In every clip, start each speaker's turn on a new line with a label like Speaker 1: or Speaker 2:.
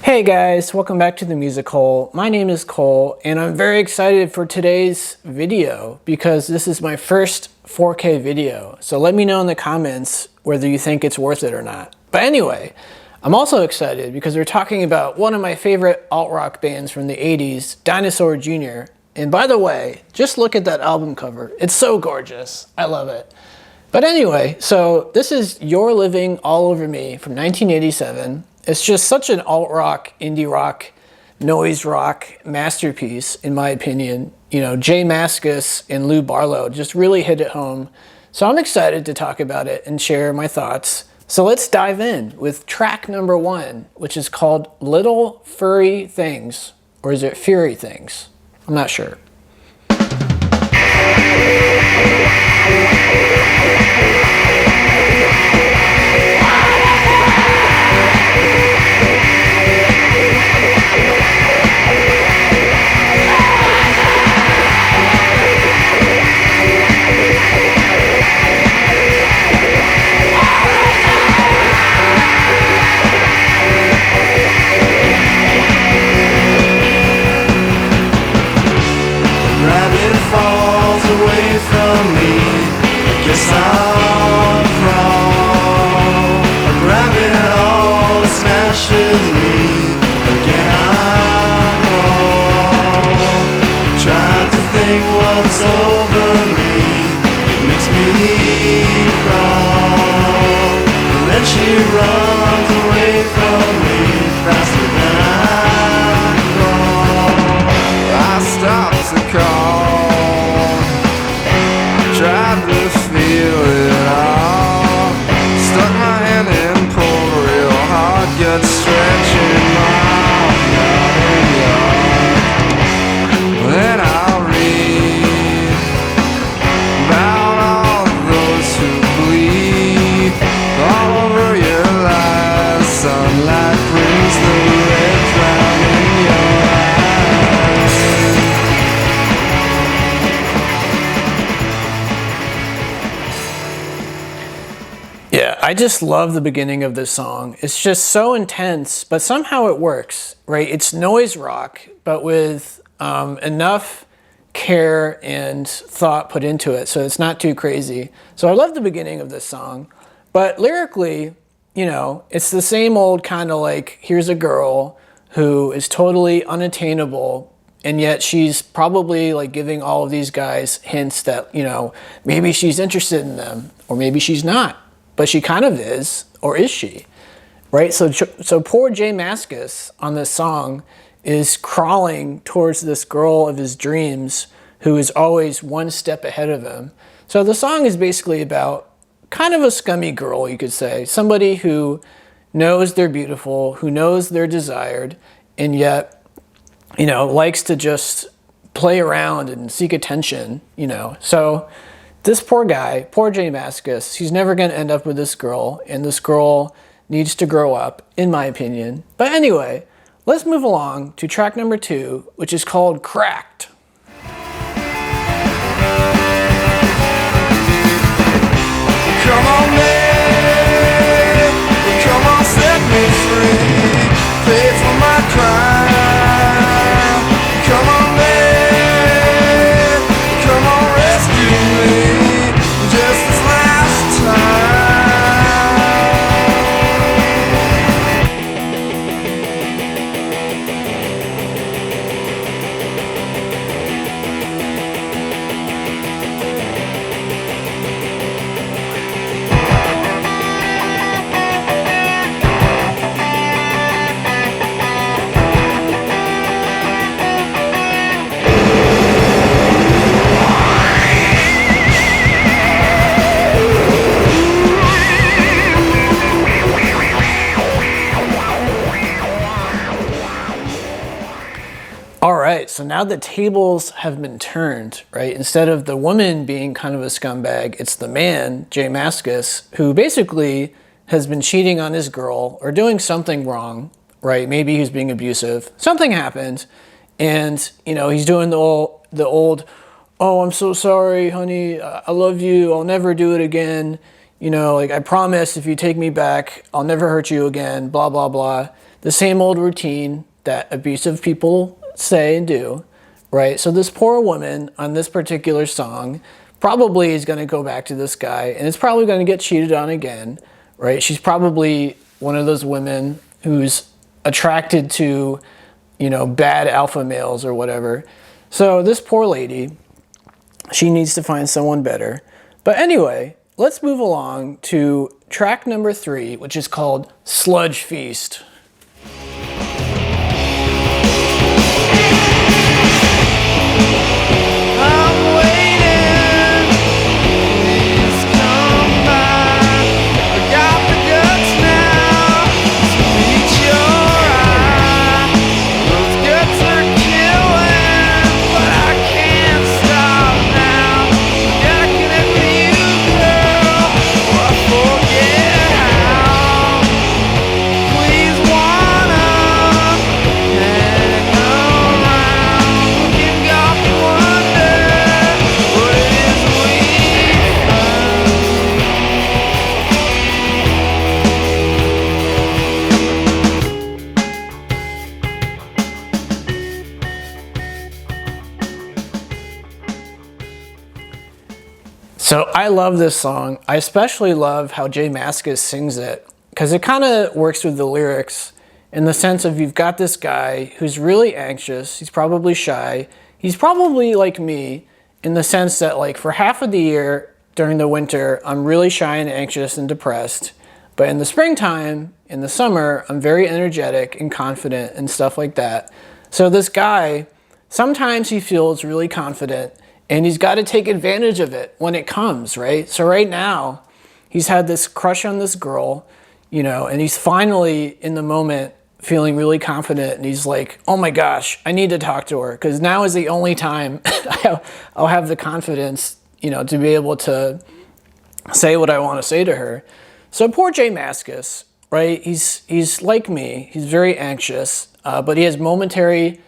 Speaker 1: Hey guys, welcome back to the Music Hole. My name is Cole and I'm very excited for today's video because this is my first 4K video. So let me know in the comments whether you think it's worth it or not. But anyway, I'm also excited because we're talking about one of my favorite alt-rock bands from the 80s, Dinosaur Jr. And by the way, just look at that album cover. It's so gorgeous. I love it. But anyway, so this is You're Living All Over Me from 1987. It's just such an alt-rock, indie rock, noise rock masterpiece, in my opinion. You know, Jay Mascis and Lou Barlow just really hit it home. So I'm excited to talk about it and share my thoughts. So let's dive in with track number 1, which is called Little Furry Things. Or is it Fury Things? I'm not sure. I just love the beginning of this song. It's just so intense, but somehow it works, right? It's noise rock, but with enough care and thought put into it, so it's not too crazy. So I love the beginning of this song, but lyrically, you know, it's the same old kind of like, here's a girl who is totally unattainable, and yet she's probably like giving all of these guys hints that, you know, maybe she's interested in them, or maybe she's not. But she kind of is, or is she? Right? So poor Jay Mascis on this song is crawling towards this girl of his dreams who is always one step ahead of him. So the song is basically about kind of a scummy girl, you could say. Somebody who knows they're beautiful, who knows they're desired, and yet, you know, likes to just play around and seek attention, you know. So this poor guy, poor Jay Mascis, he's never going to end up with this girl, and this girl needs to grow up, in my opinion. But anyway, let's move along to track number 2, which is called Kracked.
Speaker 2: Come on, man, come on, set me free, pay for my crime. Come on, man, come on, rescue me. Just this last
Speaker 1: So now the tables have been turned, right? Instead of the woman being kind of a scumbag, it's the man, Jay Mascis, who basically has been cheating on his girl or doing something wrong, right? Maybe he's being abusive. Something happened, and you know, he's doing the old, oh, I'm so sorry, honey, I love you, I'll never do it again. You know, like, I promise if you take me back, I'll never hurt you again, blah, blah, blah. the same old routine that abusive people say and do, right? So this poor woman on this particular song probably is going to go back to this guy and is probably going to get cheated on again, right? She's probably one of those women who's attracted to, you know, bad alpha males or whatever. So this poor lady, she needs to find someone better. But anyway, let's move along to track number 3, which is called Sludgefeast. So I love this song. I especially love how Jay Mascis sings it, because it kind of works with the lyrics in the sense of you've got this guy who's really anxious. He's probably shy. He's probably like me in the sense that, like, for half of the year during the winter, I'm really shy and anxious and depressed. But in the springtime, in the summer, I'm very energetic and confident and stuff like that. So this guy, sometimes he feels really confident, and he's got to take advantage of it when it comes, right? So right now, he's had this crush on this girl, you know, and he's finally in the moment feeling really confident. And he's like, oh my gosh, I need to talk to her, because now is the only time I'll have the confidence, you know, to be able to say what I want to say to her. So poor Jay Mascis, right? He's like me. He's very anxious, but he has momentary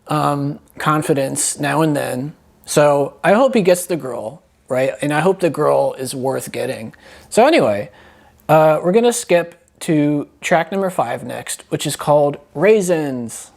Speaker 1: confidence now and then. So I hope he gets the girl, right? And I hope the girl is worth getting. So anyway, we're going to skip to track number 5 next, which is called Raisins.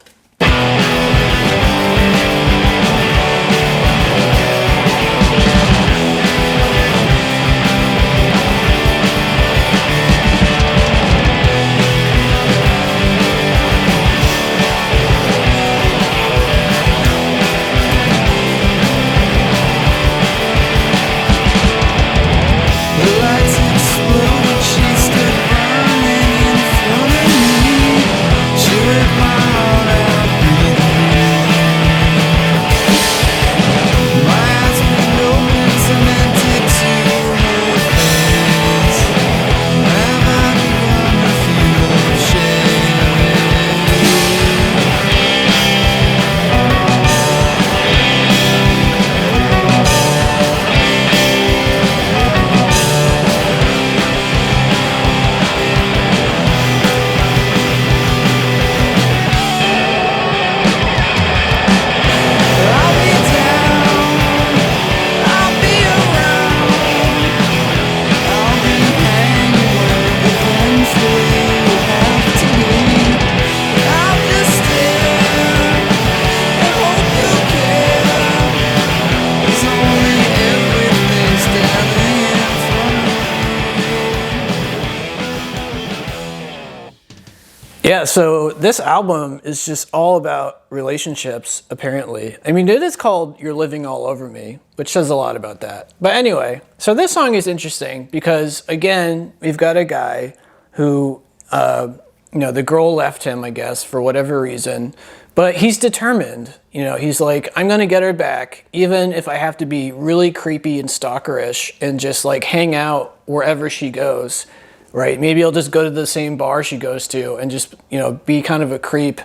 Speaker 1: Yeah, so this album is just all about relationships, apparently. I mean, it is called You're Living All Over Me, which says a lot about that. But anyway, so this song is interesting because, again, we've got a guy who, you know, the girl left him, I guess, for whatever reason. But he's determined. You know, he's like, I'm going to get her back, even if I have to be really creepy and stalkerish and just, like, hang out wherever she goes. Right? Maybe I'll just go to the same bar she goes to and just, you know, be kind of a creep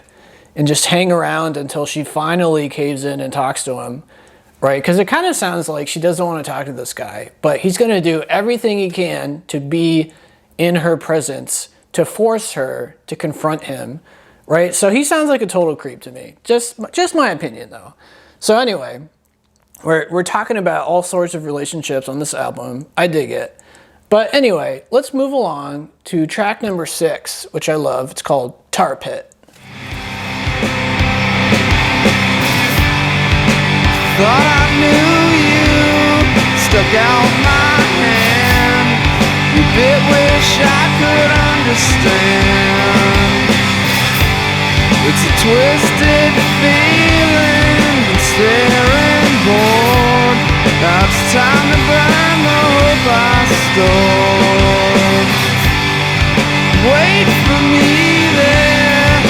Speaker 1: and just hang around until she finally caves in and talks to him. Right? Because it kind of sounds like she doesn't want to talk to this guy, but he's going to do everything he can to be in her presence, to force her to confront him. Right? So he sounds like a total creep to me. Just my opinion, though. So anyway, we're talking about all sorts of relationships on this album. I dig it. But anyway, let's move along to track number 6, which I love. It's called Tarpit.
Speaker 2: Thought I knew you, stuck out my hand. You bit, wish I could understand. It's a twisted feeling, staring bored. Now it's time to burn the hope I stole. Wait for me there,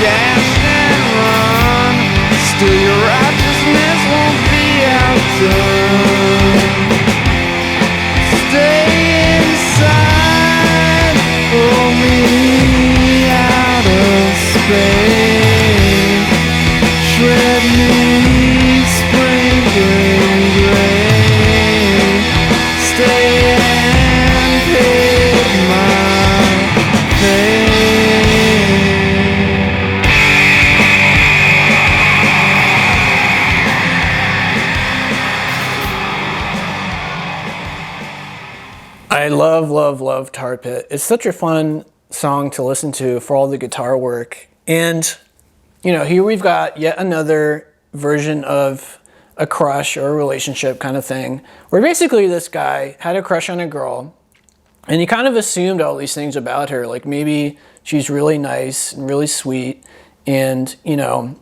Speaker 2: gas and run. Still your righteousness won't be outdone. Stay inside, pull me out of space. Shred me, sprinkling gray. Stay and pick my pain.
Speaker 1: I love, love, love Tarpit. It's such a fun song to listen to for all the guitar work. And, you know, here we've got yet another version of a crush or a relationship kind of thing, where basically this guy had a crush on a girl, and he kind of assumed all these things about her, like maybe she's really nice and really sweet and, you know,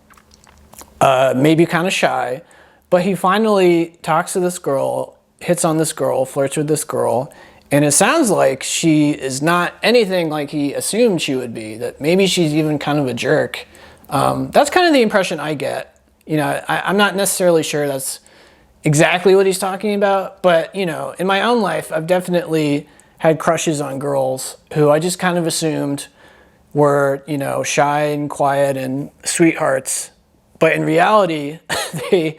Speaker 1: maybe kind of shy. But he finally talks to this girl, hits on this girl, flirts with this girl, and it sounds like she is not anything like he assumed she would be, that maybe she's even kind of a jerk. That's kind of the impression I get. You know, I'm not necessarily sure that's exactly what he's talking about, but, you know, in my own life, I've definitely had crushes on girls who I just kind of assumed were, you know, shy and quiet and sweethearts. But in reality, they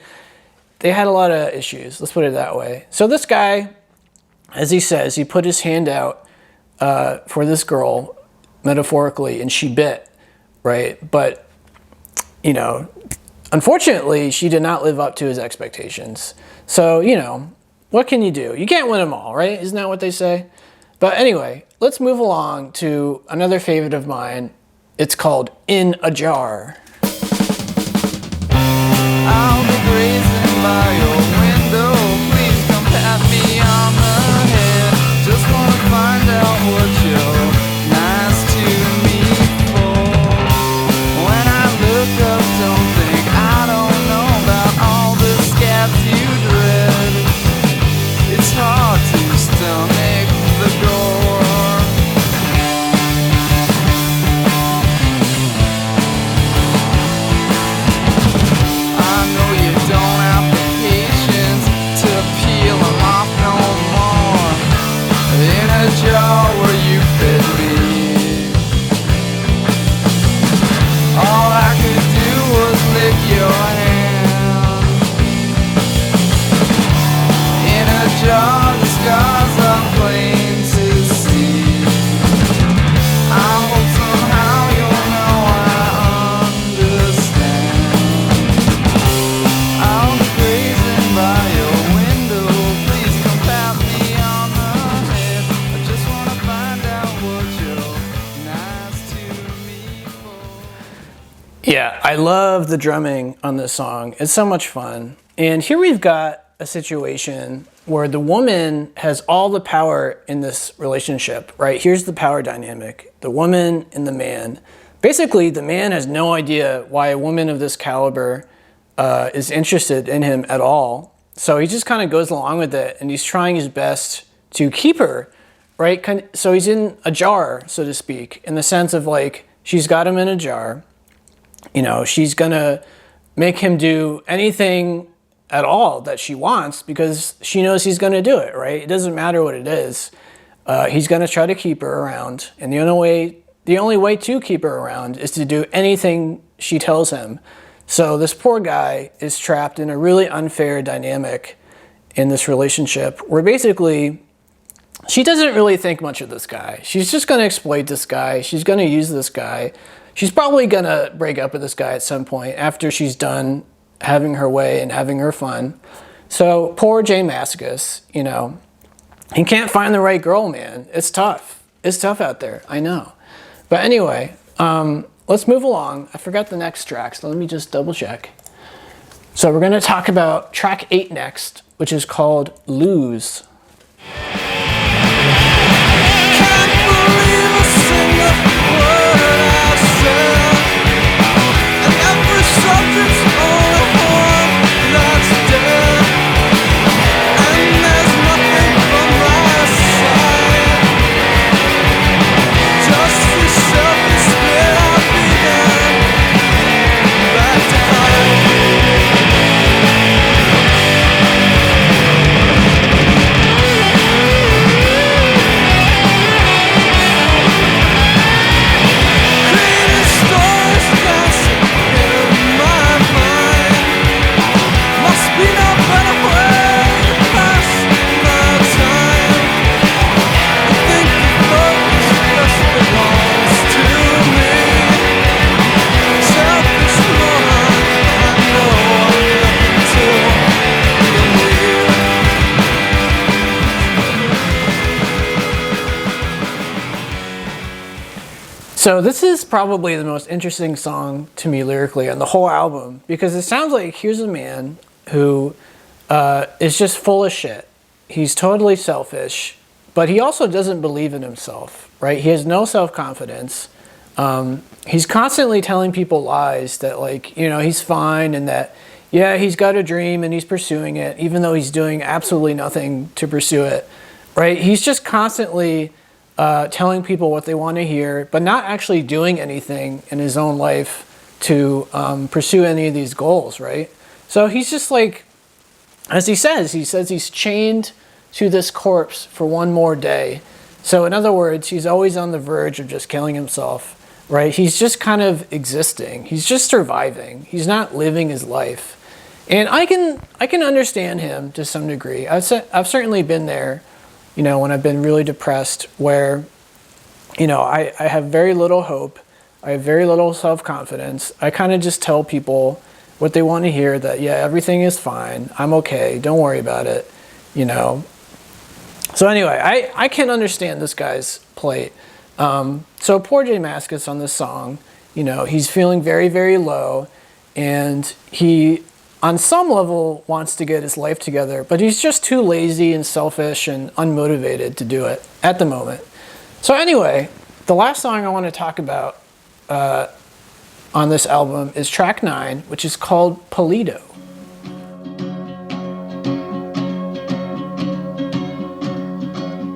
Speaker 1: had a lot of issues. Let's put it that way. So this guy, as he says, he put his hand out for this girl, metaphorically, and she bit, right? But, you know, unfortunately, she did not live up to his expectations. So, you know, what can you do? You can't win them all, right? Isn't that what they say? But anyway, let's move along to another favorite of mine. It's called In a Jar.
Speaker 2: I'll be grazing by your window. Please come pat me on the head. Just wanna find out what you're nice to me for. When I look up, don't think I don't know about all the scabs you dread. It's hard to stomach the gore. I know you don't have the patience to peel them off no more. In a jar where you fed me, all I could do was lick your hand. In a jar, the scars are plain to see. I hope somehow you'll know I understand. I'll be grazing by your window. Please come pat me on the head. I just wanna find out what you're nice to me for.
Speaker 1: Yeah, I love the drumming on this song. It's so much fun. And here we've got a situation where the woman has all the power in this relationship, right? Here's the power dynamic, the woman and the man. Basically, the man has no idea why a woman of this caliber is interested in him at all. So he just kind of goes along with it, and he's trying his best to keep her, right? So he's in a jar, so to speak, in the sense of like, she's got him in a jar. You know, she's gonna make him do anything at all that she wants because she knows he's gonna do it, right? It doesn't matter what it is. He's gonna try to keep her around, and the only way to keep her around is to do anything she tells him. So this poor guy is trapped in a really unfair dynamic in this relationship where basically she doesn't really think much of this guy. She's just gonna exploit this guy. She's gonna use this guy. She's probably gonna break up with this guy at some point after she's done having her way and having her fun. So poor Jay Mascis, you know, he can't find the right girl, man. It's tough. It's tough out there. I know. But anyway, let's move along. I forgot the next track, so let me just double check. So we're going to talk about track 8 next, which is called Lose.
Speaker 2: Can't believe a single word I said, and every subject's only one that's dead, and there's nothing from my side. Just for self-despair, I began back to hide. Creating stories dancing in my mind. Must be no better way to pass my time. I think the focus just belongs to me. Selfish moron, I know I'm nothing to believe.
Speaker 1: So this is probably the most interesting song to me lyrically on the whole album, because it sounds like here's a man who is just full of shit. He's totally selfish, but he also doesn't believe in himself, right? He has no self-confidence. He's constantly telling people lies that, like, you know, he's fine and that, yeah, he's got a dream and he's pursuing it, even though he's doing absolutely nothing to pursue it, right? He's just constantly telling people what they want to hear, but not actually doing anything in his own life to pursue any of these goals, right? So he's just like, as he says he's chained to this corpse for one more day. So in other words, he's always on the verge of just killing himself, right? He's just kind of existing. He's just surviving. He's not living his life. And I can understand him to some degree. I've certainly been there, you know, when I've been really depressed, where, you know, I have very little hope. I have very little self-confidence. I kind of just tell people what they want to hear, that, yeah, everything is fine. I'm okay. Don't worry about it, you know. So anyway, I can understand this guy's plight. So poor J Mascis on this song, you know, he's feeling very, very low, and he, on some level, wants to get his life together, but he's just too lazy and selfish and unmotivated to do it at the moment. So anyway, the last song I want to talk about on this album is track 9, which is called Poledo.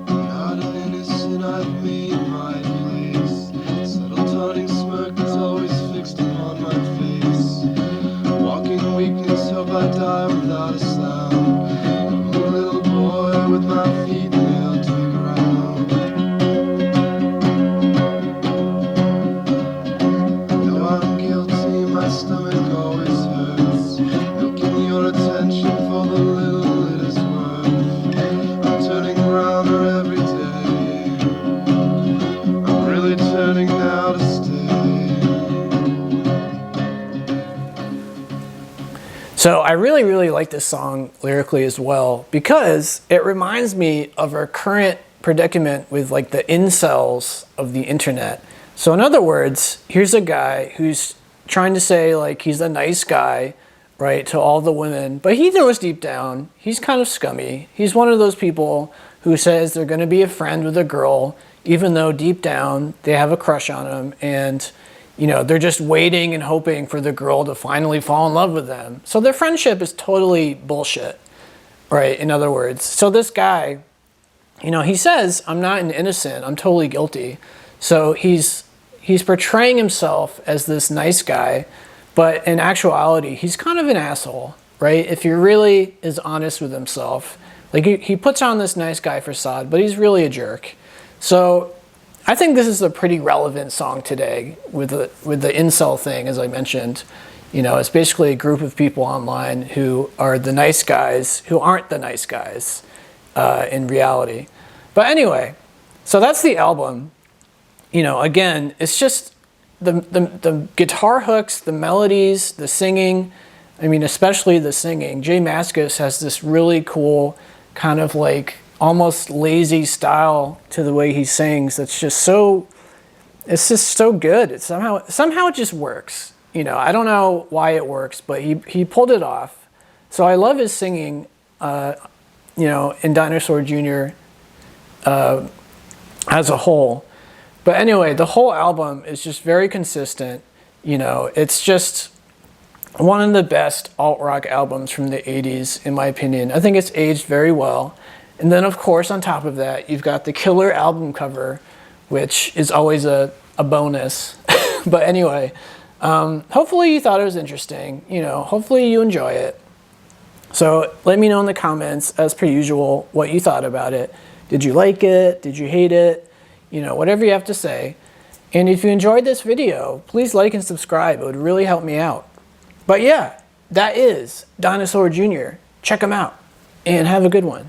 Speaker 2: Not an innocent, I've made my place. Subtle taunting smirk that's always fixed upon my face. Walking weakness, hope I die without a sound. I'm a little boy with my feet nailed to the ground. Though I'm guilty, my stomach always hurts. Milking your attention for the little it is worth. I'm turning around her every day. I'm really turning now to stay.
Speaker 1: So I really, really like this song lyrically as well, because it reminds me of our current predicament with, like, the incels of the internet. So in other words, here's a guy who's trying to say, like, he's a nice guy, right, to all the women, but he knows deep down he's kind of scummy. He's one of those people who says they're going to be a friend with a girl, even though deep down they have a crush on him, and, you know, they're just waiting and hoping for the girl to finally fall in love with them. So their friendship is totally bullshit, right, in other words. So this guy, you know, he says, I'm not an innocent, I'm totally guilty. So he's portraying himself as this nice guy, but in actuality, he's kind of an asshole, right? If he really is honest with himself, like, he puts on this nice guy facade, but he's really a jerk. So I think this is a pretty relevant song today with the incel thing, as I mentioned. You know, it's basically a group of people online who are the nice guys who aren't the nice guys in reality. But anyway, so that's the album. You know, again, it's just the guitar hooks, the melodies, the singing. I mean, especially the singing. J Mascis has this really cool kind of, like, almost lazy style to the way he sings. That's just so, it's just so good. It somehow it just works. You know, I don't know why it works, but he pulled it off. So I love his singing, you know, in Dinosaur Jr. As a whole. But anyway, the whole album is just very consistent. You know, it's just one of the best alt-rock albums from the 80s, in my opinion. I think it's aged very well. And then, of course, on top of that, you've got the killer album cover, which is always a bonus. But anyway, hopefully you thought it was interesting. You know, hopefully you enjoy it. So let me know in the comments, as per usual, what you thought about it. Did you like it? Did you hate it? You know, whatever you have to say. And if you enjoyed this video, please like and subscribe. It would really help me out. But yeah, that is Dinosaur Jr. Check him out and have a good one.